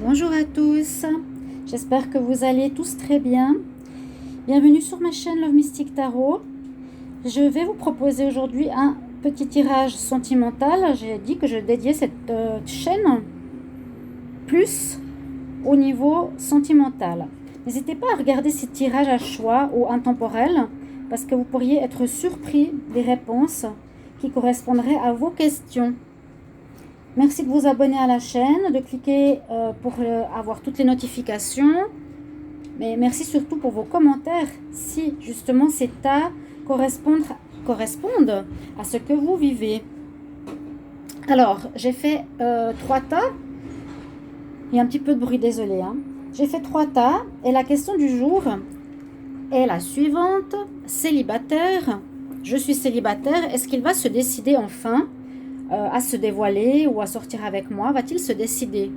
Bonjour à tous, j'espère que vous allez tous très bien. Bienvenue sur ma chaîne Love Mystic Tarot. Je vais vous proposer aujourd'hui un petit tirage sentimental. J'ai dit que je dédiais cette chaîne plus au niveau sentimental. N'hésitez pas à regarder ces tirages à choix ou intemporels parce que vous pourriez être surpris des réponses qui correspondraient à vos questions. Merci de vous abonner à la chaîne, de cliquer pour avoir toutes les notifications. Mais merci surtout pour vos commentaires si justement ces tas correspondent à ce que vous vivez. Alors, j'ai fait 3 tas. Il y a un petit peu de bruit, désolé. J'ai fait 3 tas et la question du jour est la suivante. Célibataire, je suis célibataire, est-ce qu'il va se décider enfin à se dévoiler ou à sortir avec moi? Va-t-il se décider?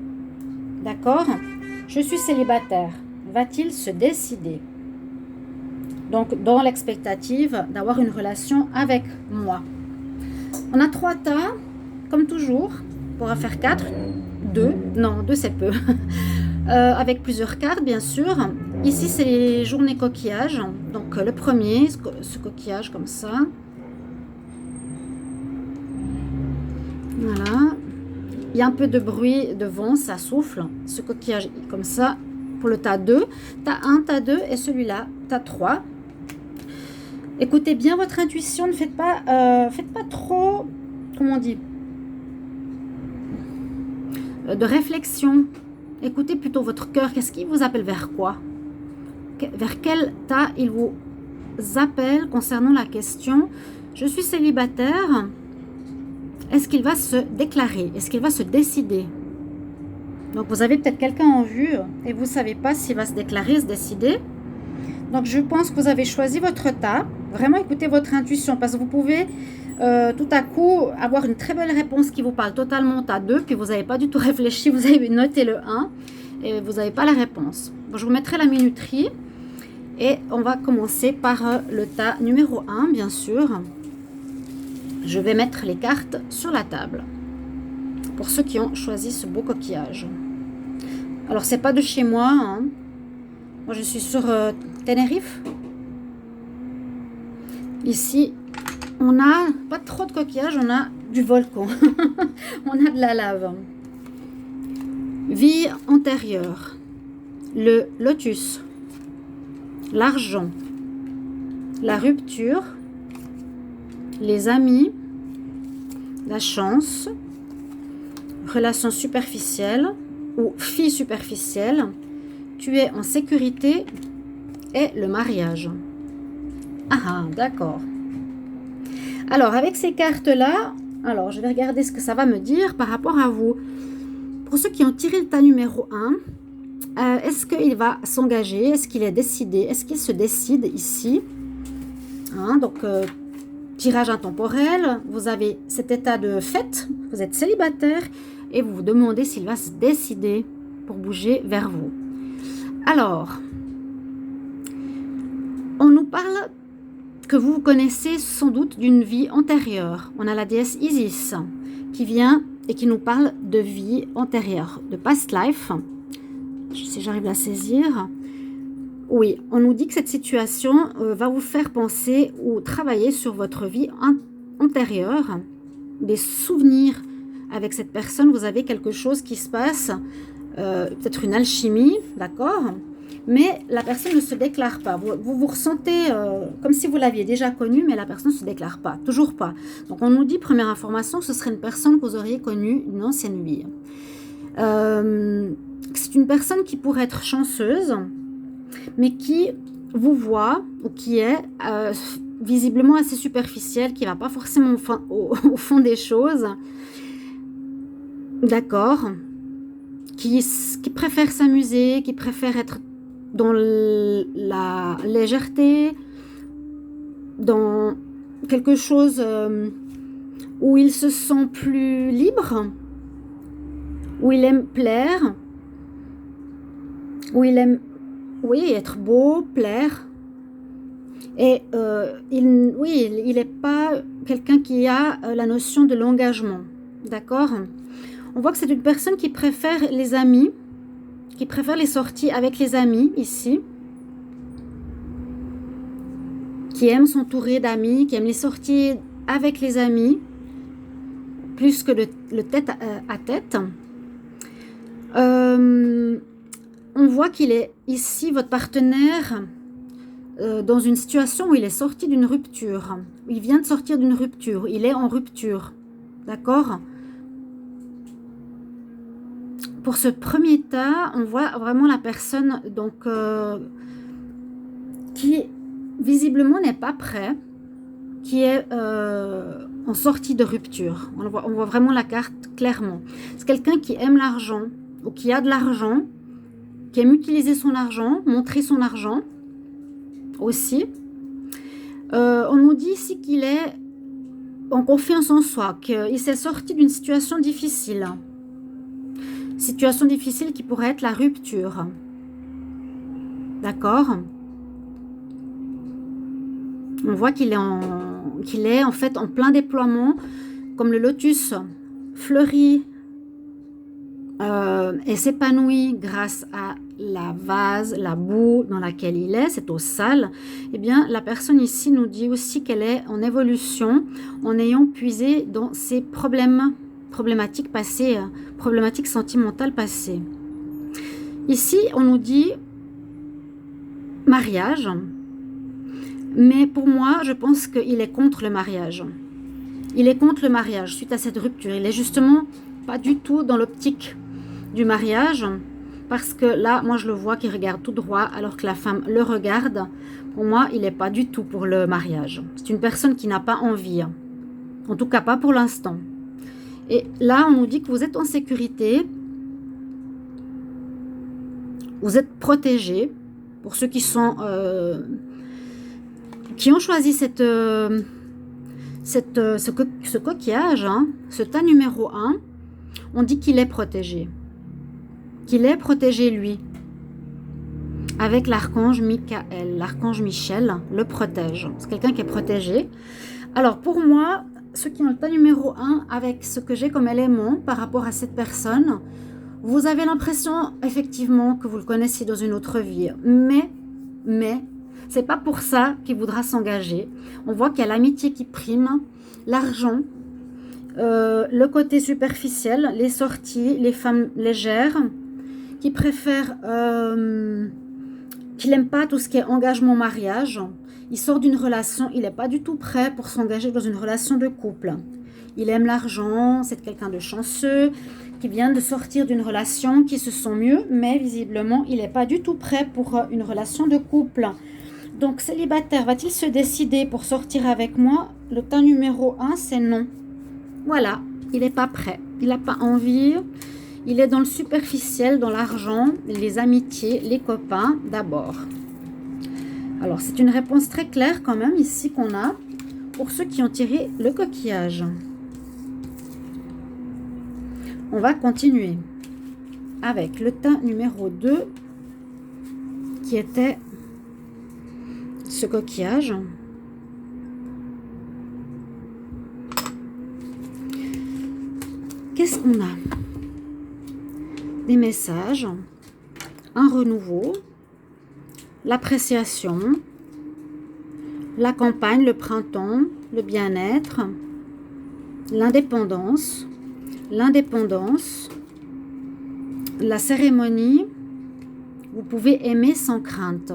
D'accord? Je suis célibataire. Va-t-il se décider? Donc, dans l'expectative d'avoir une relation avec moi. On a 3 tas, comme toujours. On pourra faire 4, 2. Non, 2 c'est peu. Avec plusieurs cartes, bien sûr. Ici, c'est les journées coquillages. Donc, le premier, ce coquillage comme ça. Voilà. Il y a un peu de bruit de vent, ça souffle. Ce coquillage comme ça pour le tas 2. Tas 1, tas 2 et celui-là, tas 3. Écoutez bien votre intuition, ne faites pas trop, comment on dit, de réflexion. Écoutez plutôt votre cœur. Qu'est-ce qui vous appelle vers quoi? Vers quel tas il vous appelle concernant la question? Je suis célibataire. Est-ce qu'il va se déclarer? Est-ce qu'il va se décider? Donc, vous avez peut-être quelqu'un en vue et vous ne savez pas s'il va se déclarer, se décider. Donc, je pense que vous avez choisi votre tas. Vraiment, écoutez votre intuition parce que vous pouvez tout à coup avoir une très belle réponse qui vous parle totalement tas 2, puis vous n'avez pas du tout réfléchi, vous avez noté le 1 et vous n'avez pas la réponse. Bon, je vous mettrai la minuterie et on va commencer par le tas numéro 1, bien sûr. Je vais mettre les cartes sur la table pour ceux qui ont choisi ce beau coquillage. Alors, c'est pas de chez moi. Moi, je suis sur Tenerife. Ici, on n'a pas trop de coquillages, on a du volcan. On a de la lave. Vie antérieure. Le lotus. L'argent. La rupture. Les amis. La chance. Relation superficielle ou fille superficielle. Tu es en sécurité et le mariage. Ah, d'accord. Alors, avec ces cartes-là, alors je vais regarder ce que ça va me dire par rapport à vous. Pour ceux qui ont tiré le tas numéro 1, est-ce qu'il va s'engager? Est-ce qu'il est décidé? Est-ce qu'il se décide ici? Donc, tirage intemporel, vous avez cet état de fait, vous êtes célibataire et vous vous demandez s'il va se décider pour bouger vers vous. Alors, on nous parle que vous connaissez sans doute d'une vie antérieure. On a la déesse Isis qui vient et qui nous parle de vie antérieure, de past life. Si j'arrive à saisir. Oui, on nous dit que cette situation va vous faire penser ou travailler sur votre vie antérieure, des souvenirs avec cette personne. Vous avez quelque chose qui se passe, peut-être une alchimie, d'accord? Mais la personne ne se déclare pas. Vous ressentez comme si vous l'aviez déjà connue, mais la personne ne se déclare pas, toujours pas. Donc on nous dit, première information, que ce serait une personne que vous auriez connue d'une ancienne vie. C'est une personne qui pourrait être chanceuse, mais qui vous voit, ou qui est visiblement assez superficielle, qui ne va pas forcément au fond des choses. D'accord. Qui préfère s'amuser, qui préfère être dans la légèreté, dans quelque chose où il se sent plus libre, où il aime plaire, où il aime, oui, être beau, plaire. Et il n'est pas quelqu'un qui a la notion de l'engagement, d'accord? On voit que c'est une personne qui préfère les amis, qui préfère les sorties avec les amis ici, qui aime s'entourer d'amis, qui aime les sorties avec les amis, plus que le tête à tête. On voit qu'il est ici, votre partenaire, dans une situation où il est sorti d'une rupture. Il vient de sortir d'une rupture, il est en rupture. D'accord? Pour ce premier tas, on voit vraiment la personne donc, qui visiblement n'est pas prêt, qui est en sortie de rupture. On voit vraiment la carte clairement. C'est quelqu'un qui aime l'argent ou qui a de l'argent, qui aime utiliser son argent, montrer son argent aussi. On nous dit ici qu'il est en confiance en soi, qu'il s'est sorti d'une situation difficile. Situation difficile qui pourrait être la rupture. D'accord? On voit qu'il est en fait en plein déploiement, comme le lotus fleurit et s'épanouit grâce à la vase, la boue dans laquelle il est, cette eau sale. Eh bien, la personne ici nous dit aussi qu'elle est en évolution en ayant puisé dans ses problématiques passées, problématiques sentimentales passées. Ici, on nous dit mariage. Mais pour moi, je pense qu'il est contre le mariage. Il est contre le mariage suite à cette rupture. Il est justement pas du tout dans l'optique du mariage. Parce que là, moi je le vois qu'il regarde tout droit alors que la femme le regarde. Pour moi, il n'est pas du tout pour le mariage. C'est une personne qui n'a pas envie. En tout cas, pas pour l'instant. Et là, on nous dit que vous êtes en sécurité. Vous êtes protégé. Pour ceux qui sont... qui ont choisi ce coquillage, hein, ce tas numéro 1, on dit qu'il est protégé. Qu'il est protégé, lui. Avec l'archange Michael. L'archange Michel le protège. C'est quelqu'un qui est protégé. Alors, pour moi, ceux qui ont le tas numéro 1, avec ce que j'ai comme élément par rapport à cette personne, vous avez l'impression, effectivement, que vous le connaissiez dans une autre vie. Mais, c'est pas pour ça qu'il voudra s'engager. On voit qu'il y a l'amitié qui prime, l'argent, le côté superficiel, les sorties, les femmes légères, qui préfèrent, qui n'aiment pas tout ce qui est engagement mariage. Il sort d'une relation, il n'est pas du tout prêt pour s'engager dans une relation de couple. Il aime l'argent, c'est quelqu'un de chanceux, qui vient de sortir d'une relation, qui se sent mieux, mais visiblement, il n'est pas du tout prêt pour une relation de couple. Donc, célibataire, va-t-il se décider pour sortir avec moi? Le tas numéro 1, c'est non. Voilà, il n'est pas prêt. Il n'a pas envie. Il est dans le superficiel, dans l'argent, les amitiés, les copains d'abord. Alors, c'est une réponse très claire quand même ici qu'on a pour ceux qui ont tiré le coquillage. On va continuer avec le tas numéro 2 qui était... ce coquillage. Qu'est-ce qu'on a? Des messages, un renouveau, l'appréciation, la campagne, le printemps, le bien-être, l'indépendance, la cérémonie. Vous pouvez aimer sans crainte.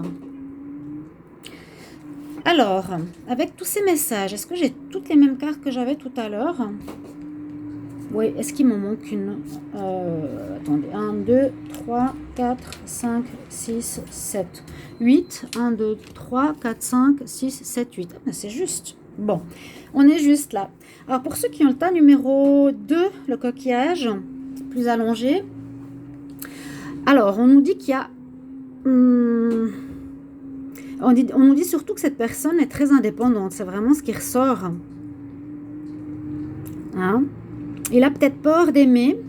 Alors, avec tous ces messages, est-ce que j'ai toutes les mêmes cartes que j'avais tout à l'heure? Oui, est-ce qu'il m'en manque une? Attendez, 1, 2, 3, 4, 5, 6, 7, 8. 1, 2, 3, 4, 5, 6, 7, 8. Ah, c'est juste. Bon, on est juste là. Alors, pour ceux qui ont le tas numéro 2, le coquillage, plus allongé. Alors, on nous dit qu'il y a... on nous dit surtout que cette personne est très indépendante. C'est vraiment ce qui ressort. Hein? Il a peut-être peur d'aimer.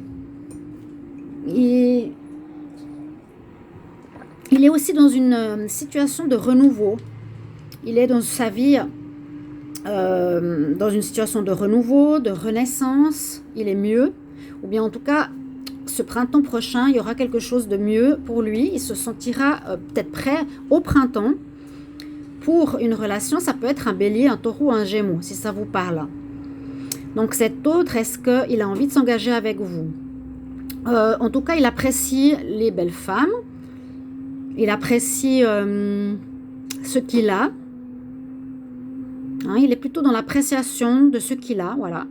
Il est aussi dans une situation de renouveau. Il est dans sa vie dans une situation de renouveau, de renaissance. Il est mieux. Ou bien en tout cas, ce printemps prochain, il y aura quelque chose de mieux pour lui. Il se sentira peut-être prêt au printemps pour une relation. Ça peut être un bélier, un taureau, un gémeau, si ça vous parle. Donc cet autre, est-ce qu'il a envie de s'engager avec vous? En tout cas, il apprécie les belles femmes. Il apprécie ce qu'il a. Hein, il est plutôt dans l'appréciation de ce qu'il a, voilà.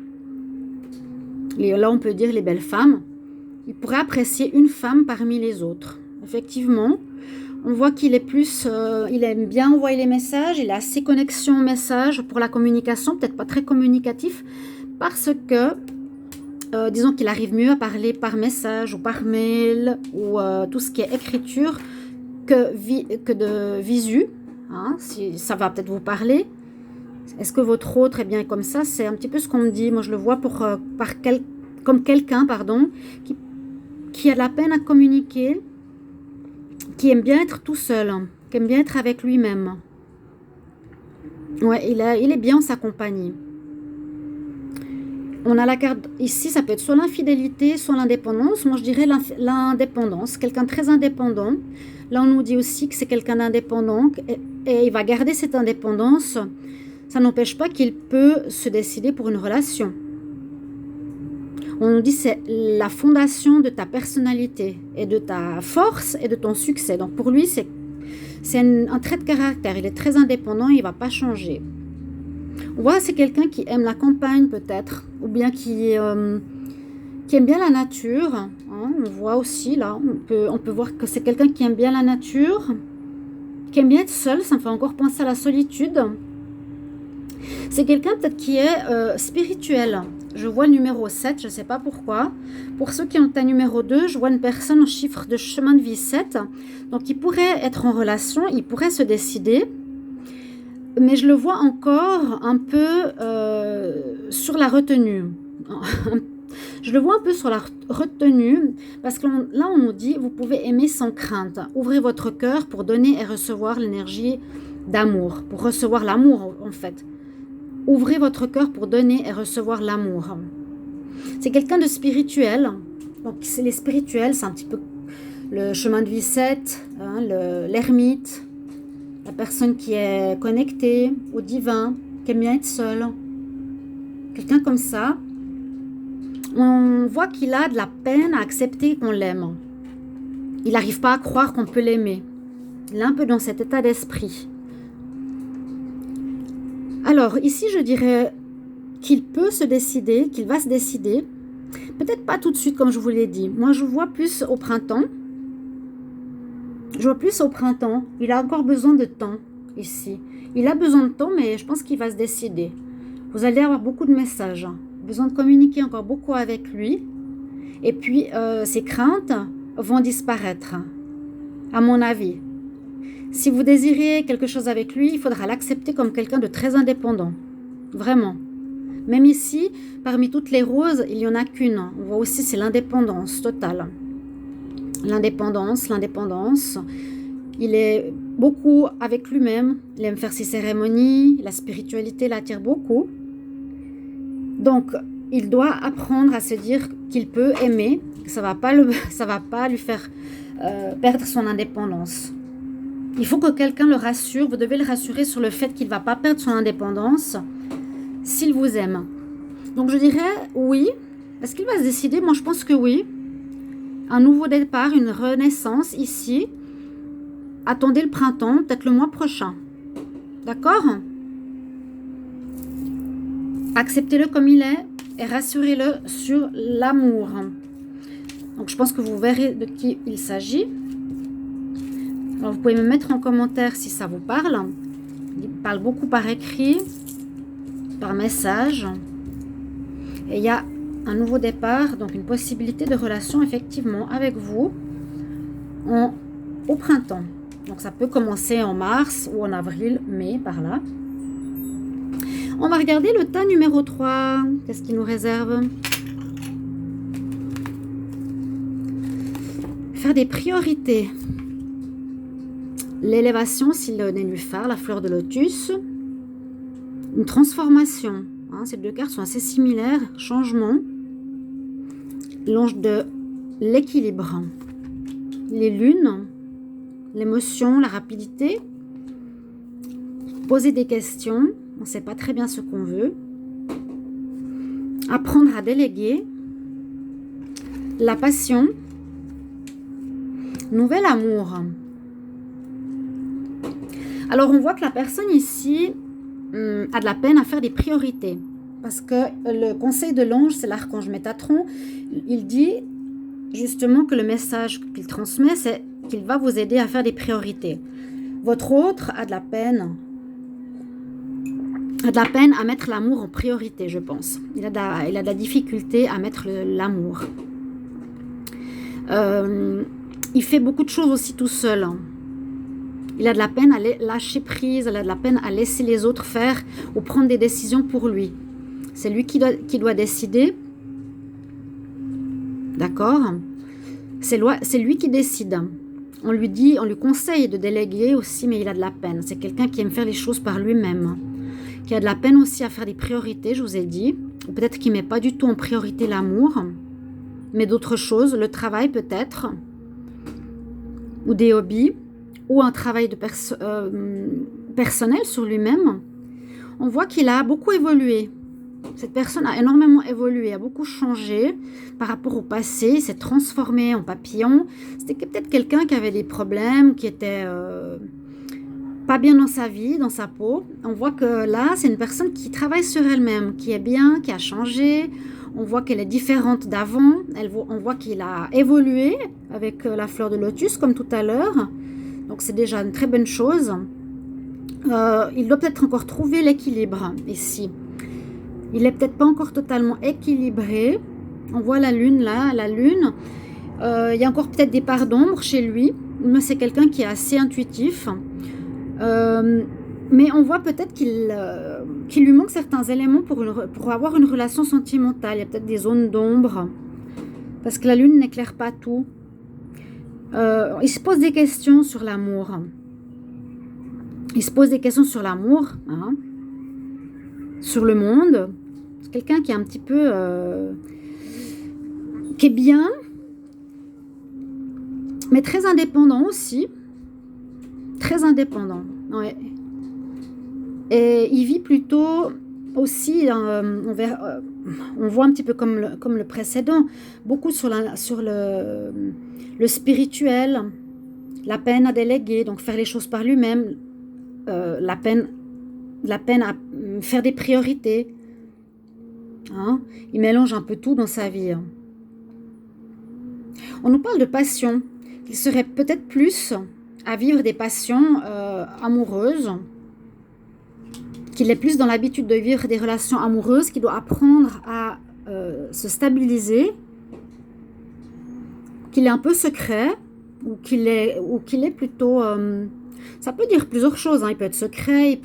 Et là, on peut dire les belles femmes. Il pourrait apprécier une femme parmi les autres. Effectivement, on voit qu'il est plus... il aime bien envoyer les messages. Il a assez connexion message pour la communication. Peut-être pas très communicatif. Parce que, disons qu'il arrive mieux à parler par message ou par mail. Ou tout ce qui est écriture que de visu. Hein, si ça va peut-être vous parler. Est-ce que votre autre est bien comme ça? C'est un petit peu ce qu'on me dit. Moi, je le vois comme quelqu'un, qui a de la peine à communiquer, qui aime bien être tout seul, qui aime bien être avec lui-même. Ouais, il est bien en sa compagnie. On a la carte ici, ça peut être soit l'infidélité, soit l'indépendance. Moi, je dirais l'indépendance. Quelqu'un de très indépendant. Là, on nous dit aussi que c'est quelqu'un d'indépendant et il va garder cette indépendance. Ça n'empêche pas qu'il peut se décider pour une relation. On nous dit que c'est la fondation de ta personnalité et de ta force et de ton succès. Donc pour lui, c'est un trait de caractère. Il est très indépendant, il ne va pas changer. On voit que c'est quelqu'un qui aime la campagne peut-être, ou bien qui aime bien la nature. Hein. On voit aussi là, on peut voir que c'est quelqu'un qui aime bien la nature, qui aime bien être seul. Ça me fait encore penser à la solitude. C'est quelqu'un peut-être qui est spirituel. Je vois le numéro 7, je ne sais pas pourquoi. Pour ceux qui ont un numéro 2, je vois une personne en chiffre de chemin de vie 7. Donc, il pourrait être en relation, il pourrait se décider. Mais je le vois encore un peu sur la retenue. Je le vois un peu sur la retenue. Parce que là, on nous dit, vous pouvez aimer sans crainte. Ouvrez votre cœur pour donner et recevoir l'énergie d'amour. Pour recevoir l'amour, en fait. Ouvrez votre cœur pour donner et recevoir l'amour. C'est quelqu'un de spirituel. Donc, les spirituels, c'est un petit peu le chemin de vie 7, hein, l'ermite, la personne qui est connectée au divin, qui aime bien être seule. Quelqu'un comme ça, on voit qu'il a de la peine à accepter qu'on l'aime. Il n'arrive pas à croire qu'on peut l'aimer. Il est un peu dans cet état d'esprit. Alors, ici, je dirais qu'il peut se décider, qu'il va se décider. Peut-être pas tout de suite, comme je vous l'ai dit. Moi, je vois plus au printemps. Je vois plus au printemps. Il a encore besoin de temps, ici. Il a besoin de temps, mais je pense qu'il va se décider. Vous allez avoir beaucoup de messages. Besoin de communiquer encore beaucoup avec lui. Et puis, ses craintes vont disparaître, à mon avis. Si vous désirez quelque chose avec lui, il faudra l'accepter comme quelqu'un de très indépendant. Vraiment. Même ici, parmi toutes les roses, il n'y en a qu'une. On voit aussi, c'est l'indépendance totale. L'indépendance. Il est beaucoup avec lui-même. Il aime faire ses cérémonies. La spiritualité l'attire beaucoup. Donc, il doit apprendre à se dire qu'il peut aimer. Ça va pas lui faire perdre son indépendance. Il faut que quelqu'un le rassure. Vous devez le rassurer sur le fait qu'il ne va pas perdre son indépendance s'il vous aime. Donc je dirais oui. Est-ce qu'il va se décider? Moi je pense que oui. Un nouveau départ, une renaissance ici. Attendez le printemps, peut-être le mois prochain. D'accord? Acceptez-le comme il est et rassurez-le sur l'amour. Donc je pense que vous verrez de qui il s'agit. Alors, vous pouvez me mettre en commentaire si ça vous parle. Il parle beaucoup par écrit, par message. Et il y a un nouveau départ, donc une possibilité de relation effectivement avec vous au printemps. Donc ça peut commencer en mars ou en avril, mai, par là. On va regarder le tas numéro 3. Qu'est-ce qu'il nous réserve? Faire des priorités. L'élévation, si le nénuphar, la fleur de lotus. Une transformation. Hein, ces deux cartes sont assez similaires. Changement. L'ange de l'équilibre, les lunes, l'émotion, la rapidité. Poser des questions, on ne sait pas très bien ce qu'on veut. Apprendre à déléguer. La passion. Nouvel amour. Alors on voit que la personne ici a de la peine à faire des priorités. Parce que le conseil de l'ange, c'est l'archange Métatron. Il dit justement que le message qu'il transmet, c'est qu'il va vous aider à faire des priorités. Votre autre a de la peine à mettre l'amour en priorité, je pense. Il a de la difficulté à mettre l'amour. Il fait beaucoup de choses aussi tout seul. Il a de la peine à lâcher prise, il a de la peine à laisser les autres faire ou prendre des décisions pour lui. C'est lui qui doit décider. D'accord? C'est lui qui décide. On lui conseille de déléguer aussi, mais il a de la peine. C'est quelqu'un qui aime faire les choses par lui-même. Qui a de la peine aussi à faire des priorités, je vous ai dit. Ou peut-être qu'il ne met pas du tout en priorité l'amour, mais d'autres choses, le travail peut-être, ou des hobbies, ou un travail personnel sur lui-même. On voit qu'il a beaucoup évolué. Cette personne a énormément évolué, a beaucoup changé par rapport au passé, il s'est transformé en papillon. C'était peut-être quelqu'un qui avait des problèmes, qui était pas bien dans sa vie, dans sa peau. On voit que là, c'est une personne qui travaille sur elle-même, qui est bien, qui a changé. On voit qu'elle est différente d'avant. On voit qu'il a évolué avec la fleur de lotus, comme tout à l'heure. Donc, c'est déjà une très bonne chose. Il doit peut-être encore trouver l'équilibre ici. Il n'est peut-être pas encore totalement équilibré. On voit la lune là, la lune. Il y a encore peut-être des parts d'ombre chez lui. Mais c'est quelqu'un qui est assez intuitif. Mais on voit peut-être qu'il lui manque certains éléments pour avoir une relation sentimentale. Il y a peut-être des zones d'ombre. Parce que la lune n'éclaire pas tout. Il se pose des questions sur l'amour. Il se pose des questions sur l'amour. Hein, sur le monde. C'est quelqu'un qui est un petit peu... qui est bien. Mais très indépendant aussi. Très indépendant. Ouais. Et il vit plutôt aussi... on voit un petit peu comme le précédent. Beaucoup sur le spirituel. La peine à déléguer. Donc faire les choses par lui-même. La peine à faire des priorités. Hein? Il mélange un peu tout dans sa vie. On nous parle de passion. Il serait peut-être plus à vivre des passions amoureuses. Qu'il est plus dans l'habitude de vivre des relations amoureuses. Qu'il doit apprendre à se stabiliser. Qu'il est un peu secret. Ou qu'il est plutôt... ça peut dire plusieurs choses. Hein. Il peut être secret,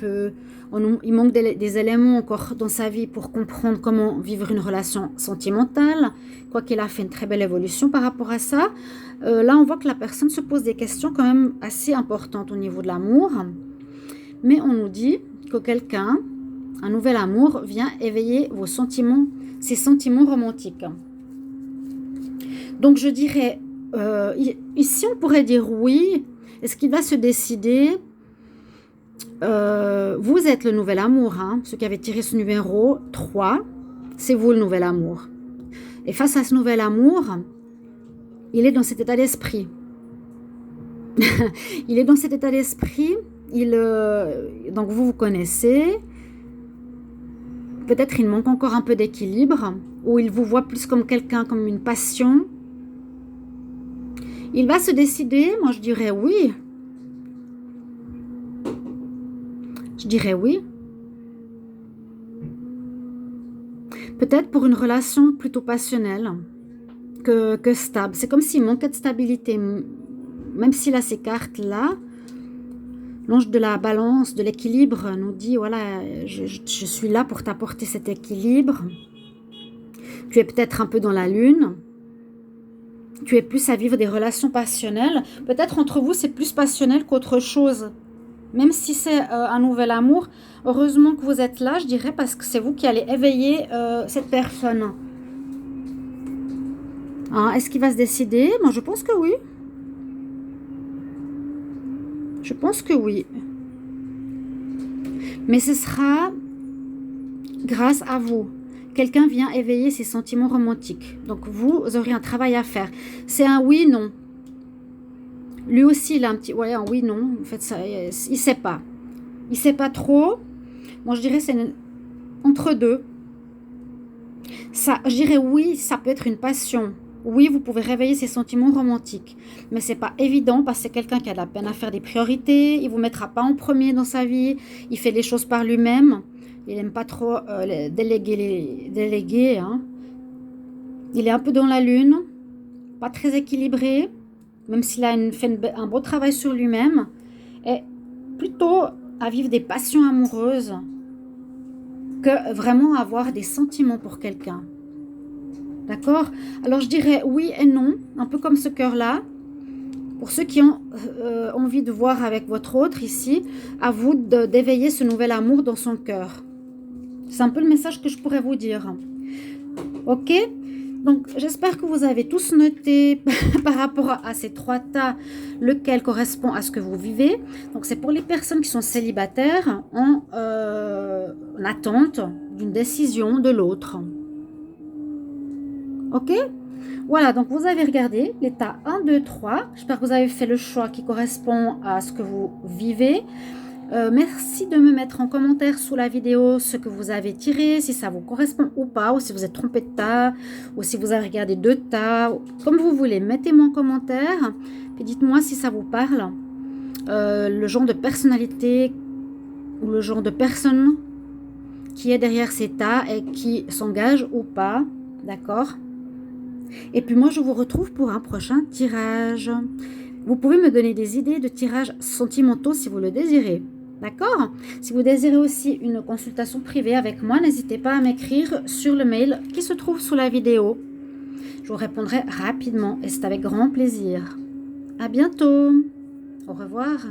il manque des éléments encore dans sa vie pour comprendre comment vivre une relation sentimentale. Quoiqu'il a fait une très belle évolution par rapport à ça. Là, on voit que la personne se pose des questions quand même assez importantes au niveau de l'amour. Mais on nous dit que quelqu'un, un nouvel amour, vient éveiller vos sentiments, ses sentiments romantiques. Donc, je dirais, ici, on pourrait dire oui. Est-ce qu'il va se décider? Vous êtes le nouvel amour, hein? Ceux qui avaient tiré ce numéro 3, c'est vous le nouvel amour. Et face à ce nouvel amour, il est dans cet état d'esprit. Il est dans cet état d'esprit. Donc vous connaissez. Peut-être il manque encore un peu d'équilibre, ou il vous voit plus comme quelqu'un, comme une passion. Il va se décider, moi je dirais oui. Je dirais oui. Peut-être pour une relation plutôt passionnelle que stable. C'est comme s'il manquait de stabilité. Même s'il a ces cartes-là, l'ange de la balance, de l'équilibre nous dit, voilà, je suis là pour t'apporter cet équilibre. Tu es peut-être un peu dans la lune. Tu es plus à vivre des relations passionnelles. Peut-être entre vous, c'est plus passionnel qu'autre chose. Même si c'est un nouvel amour, heureusement que vous êtes là, je dirais, parce que c'est vous qui allez éveiller cette personne. Hein, est-ce qu'il va se décider? Moi, je pense que oui. Je pense que oui. Mais ce sera grâce à vous. Quelqu'un vient éveiller ses sentiments romantiques. Donc, vous aurez un travail à faire. C'est un oui-non. Lui aussi, il a un petit... Ouais, un oui-non. En fait, ça, il ne sait pas. Il ne sait pas trop. Moi, je dirais c'est entre deux. Ça, je dirais oui, ça peut être une passion. Oui, vous pouvez réveiller ses sentiments romantiques. Mais c'est pas évident parce que c'est quelqu'un qui a de la peine à faire des priorités. Il ne vous mettra pas en premier dans sa vie. Il fait les choses par lui-même. Il n'aime pas trop déléguer. Hein. Il est un peu dans la lune. Pas très équilibré. Même s'il a fait un beau travail sur lui-même. Et plutôt à vivre des passions amoureuses que vraiment avoir des sentiments pour quelqu'un. D'accord? Alors, je dirais oui et non, un peu comme ce cœur-là. Pour ceux qui ont envie de voir avec votre autre ici, à vous d'éveiller ce nouvel amour dans son cœur. C'est un peu le message que je pourrais vous dire. Ok? Donc, j'espère que vous avez tous noté par rapport à ces 3 tas, lequel correspond à ce que vous vivez. Donc, c'est pour les personnes qui sont célibataires en attente d'une décision de l'autre. Ok? Voilà, donc vous avez regardé l'état 1, 2, 3. J'espère que vous avez fait le choix qui correspond à ce que vous vivez. Merci de me mettre en commentaire sous la vidéo ce que vous avez tiré, si ça vous correspond ou pas, ou si vous êtes trompé de tas, ou si vous avez regardé 2 tas, comme vous voulez. Mettez-moi en commentaire, puis dites-moi si ça vous parle. Le genre de personnalité ou le genre de personne qui est derrière ces tas et qui s'engage ou pas, d'accord? Et puis moi, je vous retrouve pour un prochain tirage. Vous pouvez me donner des idées de tirages sentimentaux si vous le désirez. D'accord? Si vous désirez aussi une consultation privée avec moi, n'hésitez pas à m'écrire sur le mail qui se trouve sous la vidéo. Je vous répondrai rapidement et c'est avec grand plaisir. À bientôt. Au revoir.